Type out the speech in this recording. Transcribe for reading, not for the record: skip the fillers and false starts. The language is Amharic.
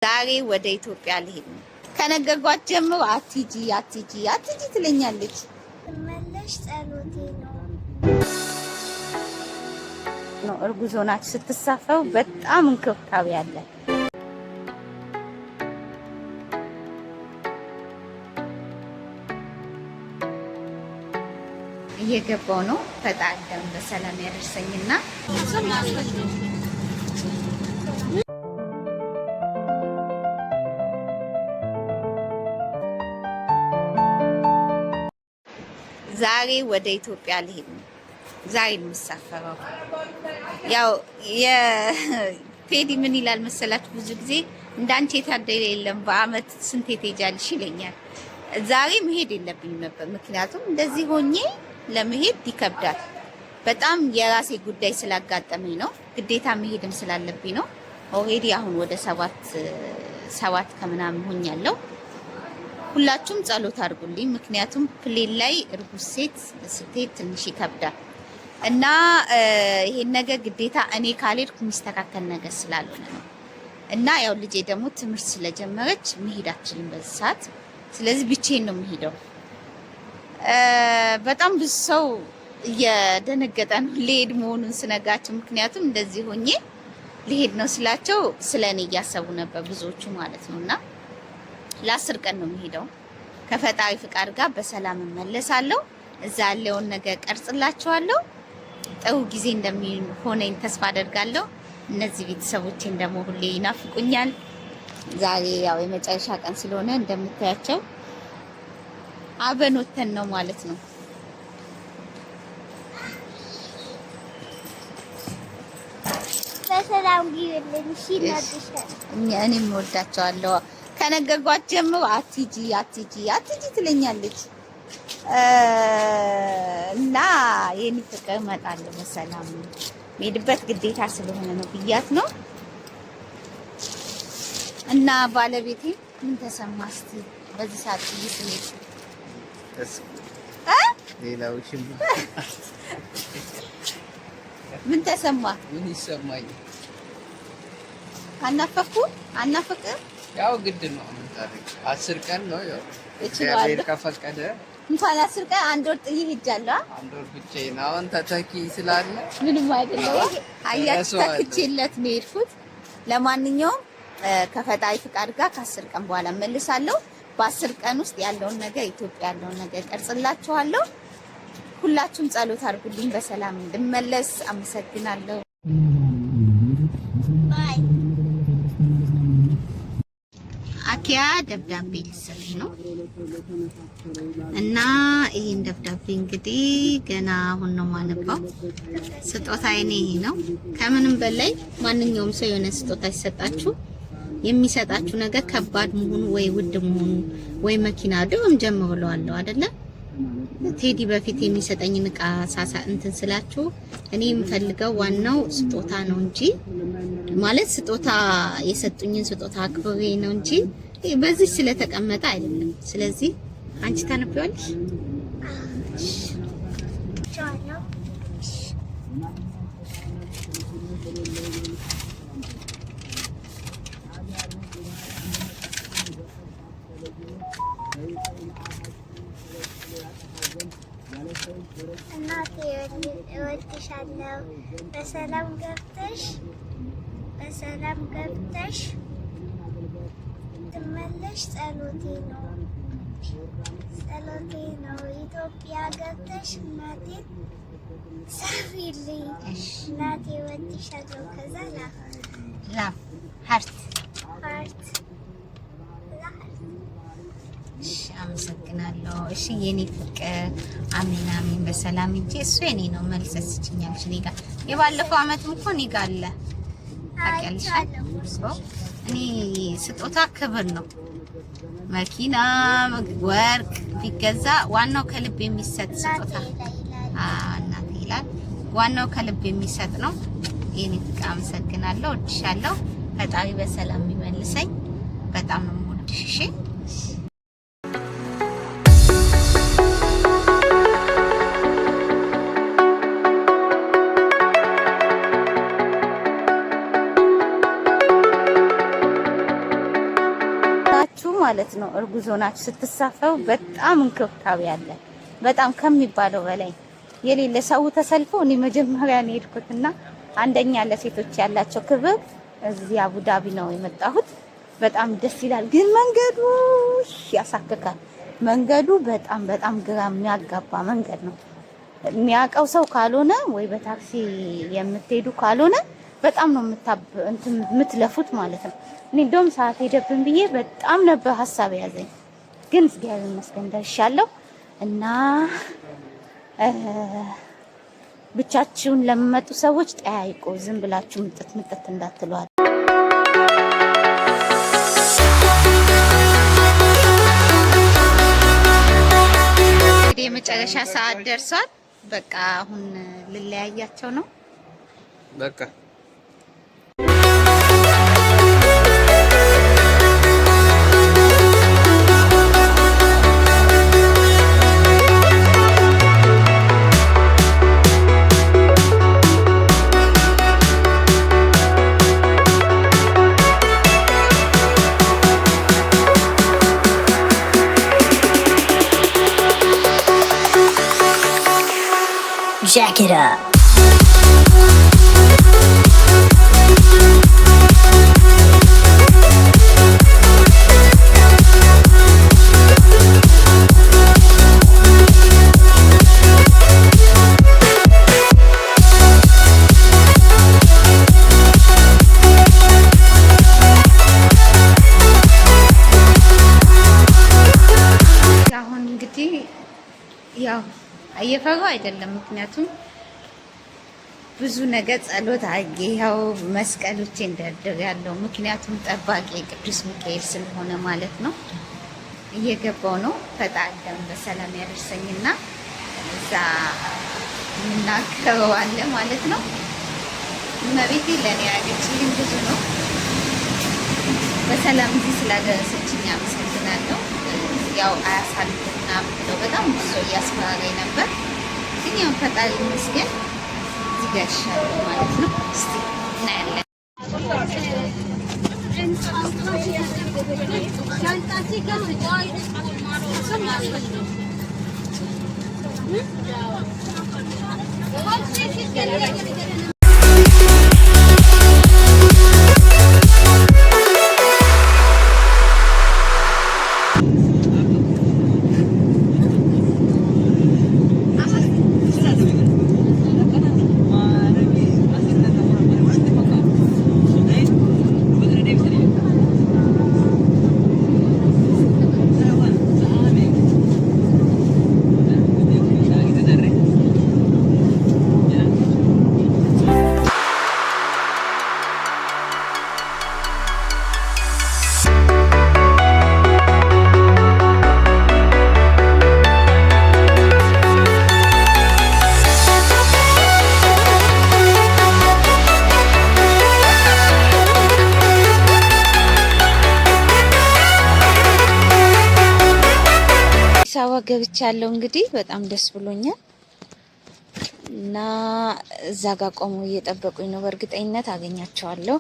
ዛሬ ወደ ኢትዮጵያ ልሄድ ነው። ከነገርኳት ጀምሮ አትሂጂ ትለኛለች። መለሽ ጸሎቴ ነው። እርጉዝ ሆናችሁ ስትሳፈሩ በጣም እንክብካቤ አለ። እየገባው ነው። ፈጣሪ በሰላም ያደርሰኝና ዛሬ ወደ ኢትዮጵያ ልሄድ ነው። ዛሬ የምሳፈረው ያው የቴዲ ምን ይላል መሰላችሁ? ብዙ ጊዜ እንዳንቺ የታደለ የለም በአመት ስንት ትሄጃለሽ ይለኛል። ዛሬ መሄድ የለብኝም ነበር፣ ምክንያቱም እንደዚህ ሆኜ ለመሄድ ይከብዳል። በጣም የራሴ ጉዳይ ስላጋጠመኝ ነው፣ ግዴታ መሄድም ስላለብኝ ነው። ኦልሬዲ አሁን ወደ ሰባት ከምናምን ሆኛለሁ። ሁላችሁም ጸሎት አድርጉልኝ፣ ምክንያቱም ፕሌን ላይ እርጉዝ ሴት ስትሄድ ትንሽ ይከብዳል እና ይሄን ነገር ግዴታ እኔ ካልሄድኩ የሚስተካከል ነገር ስላልሆነ ነው። እና ያው ልጄ ደግሞ ትምህርት ስለጀመረች መሄድ አትችልም በዚህ ሰዓት። ስለዚህ ብቻዬን ነው የምሄደው። በጣም ብዙ ሰው እየደነገጠ ነው ልሄድ መሆኑን ስነጋቸው፣ ምክንያቱም እንደዚህ ሆኜ ልሄድ ነው ስላቸው ስለኔ እያሰቡ ነበር ብዙዎቹ ማለት ነውና ለ10 ቀን ነው የምሄደው። ከፈጣሪ ፍቃድ ጋር በሰላም እመለሳለሁ። እዛ ያለውን ነገር ቀርጽላችኋለሁ። ጥሩ ጊዜ እንደሚሆነኝ ተስፋ አደርጋለሁ። እነዚህ ቤተሰቦቼን ደግሞ ሁሌ ይናፍቁኛል። ዛሬ ያው የመጨረሻ ቀን ስለሆነ እንደምታያቸው አብረን ወተን ነው ማለት ነው። በሰላም ጊዜልኝ ሲናድሻል። እኔም እወዳቸዋለሁ። ከነገርኳት ጀምሮ አትሂጂ ትለኛለች እና የኔ ፍቅር እመጣለሁ በሰላም የምሄድበት ግዴታ ስለሆነ ነው ብያት ነው። እና ባለቤቴ ምን ተሰማ እስቲ በዚህ ሰዓት ይስልኝ ሌላው ሽም ምን ተሰማ? ምን ይሰማኝ? አናፈቅ ያው ግድ ነው። 10 ቀን ነው ያው እግዚአብሔር ከፈቀደ እንኳን 10 ቀን 1 ወር ጥዬ ሄጃለሁ። 1 ወር ብቻዬን አሁን ተተኪ ስላለ ምንም አይደለም። አያችሁ ተክቼለት ነው የሄድኩት። ለማንኛውም ከፈጣሪ ፍቃድ ጋር ከ10 ቀን በኋላ እመልሳለሁ። በ10 ቀን ውስጥ ያለውን ነገር ኢትዮጵያ ያለውን ነገር ቀርጽላችኋለሁ። ሁላችሁም ጸሎት አድርጉልኝ በሰላም እንድመለስ። አመሰግናለሁ። አኪያ ደብዳቤ ልትሰጥ ነው እና ይሄን ደብዳቤ እንግዲህ ገና አሁን ነው ማነባው። ስጦታዬ ይሄ ነው። ከምንም በላይ ማንኛውም ሰው የሆነ ስጦታ ሲሰጣችሁ የሚሰጣችሁ ነገር ከባድ መሆኑ ወይ ውድ መሆኑ ወይ መኪና ደም ጀምሮለዋለሁ አይደለ? ቴዲ በፊት የሚሰጠኝን ዕቃ ሳሳ እንትን ስላችሁ እኔ የምፈልገው ዋናው ስጦታ ነው እንጂ ማለት ስጦታ የሰጡኝን ስጦታ አክብሬ ነው እንጂ በዚህ ስለተቀመጠ አይደለም። ስለዚህ አንቺ ታነቢዋለሽ። እናቴ እወድሻለሁ። በሰላም ገብተሽ ትመለሽ ጸሎቴ ነው። ኢትዮጵያ ገብተሽ እናቴን ሳፊልኝ። እናቴ እወድሻለሁ። ከዛ ላፍ ሀርት እሺ፣ አመሰግናለሁ። እሺ የኔ ፍቅር አሜን። በሰላም እንጂ እሱ የኔ ነው። መልስ ስጭኛለሽ። እኔ ጋር የባለፈው አመትም እኮ እኔ ጋር አለ ታውቂያለሽ። እኔ ስጦታ ክብር ነው። መኪና ወርቅ ቢገዛ ዋናው ከልብ የሚሰጥ ስጦታ እናቴ ይላል። ዋናው ከልብ የሚሰጥ ነው። የኔ ፍቅር አመሰግናለሁ። እወድሻለሁ። ፈጣሪ በሰላም የሚመልሰኝ። በጣም ነው የምወድሽ። እሺ ሆናችሁ ማለት ነው እርጉዝ ሆናችሁ ስትሳፈሩ በጣም እንክብካቤ አለ። በጣም ከሚባለው በላይ የሌለ ሰው ተሰልፎ እኔ መጀመሪያ ነው የሄድኩትና አንደኛ ለሴቶች ያላቸው ክብር እዚህ አቡዳቢ ነው የመጣሁት። በጣም ደስ ይላል። ግን መንገዱ ያሳክካል። መንገዱ በጣም ግራ የሚያጋባ መንገድ ነው። የሚያውቀው ሰው ካልሆነ ወይ በታክሲ የምትሄዱ ካልሆነ በጣም ነው የምትለፉት ማለት ነው። እኔ እንደውም ሰዓት ሄደብን ብዬ በጣም ነበር ሀሳብ ያዘኝ። ግን እግዚአብሔር ይመስገን ደርሻለሁ እና ብቻችሁን ለሚመጡ ሰዎች ጠያይቁ። ዝም ብላችሁ ምጥት እንዳትሏል። እንግዲህ የመጨረሻ ሰዓት ደርሷል። በቃ አሁን ልለያያቸው ነው። በቃ Jack it up. አሁን እንግዲህ ያው እየፈራሁ አይደለም፣ ምክንያቱም ብዙ ነገር ጸሎት አድርጌ ያው መስቀሎቼ እንደርድር ያለው ምክንያቱም ጠባቂ ቅዱስ ሚካኤል ስለሆነ ማለት ነው። እየገባው ነው። ፈጣሪ በሰላም ያደርሰኝና እዛ የምናገረው አለ ማለት ነው። እመቤቴ ለእኔ ያገችልኝ ብዙ ነው። በሰላም እዚህ ስላደረሰችኝ አመሰግናለሁ። ያው አያሳልፍና ብለው በጣም ብዙ እያስፈራራኝ ነበር፣ ግን ያው ፈጣሪ ይመስገን እዚህ ደርሻለሁ ማለት ነው። እስቲ እናያለን። አበባ ገብቻለሁ። እንግዲህ በጣም ደስ ብሎኛል እና እዛ ጋር ቆመው እየጠበቁኝ ነው። በእርግጠኝነት አገኛቸዋለሁ።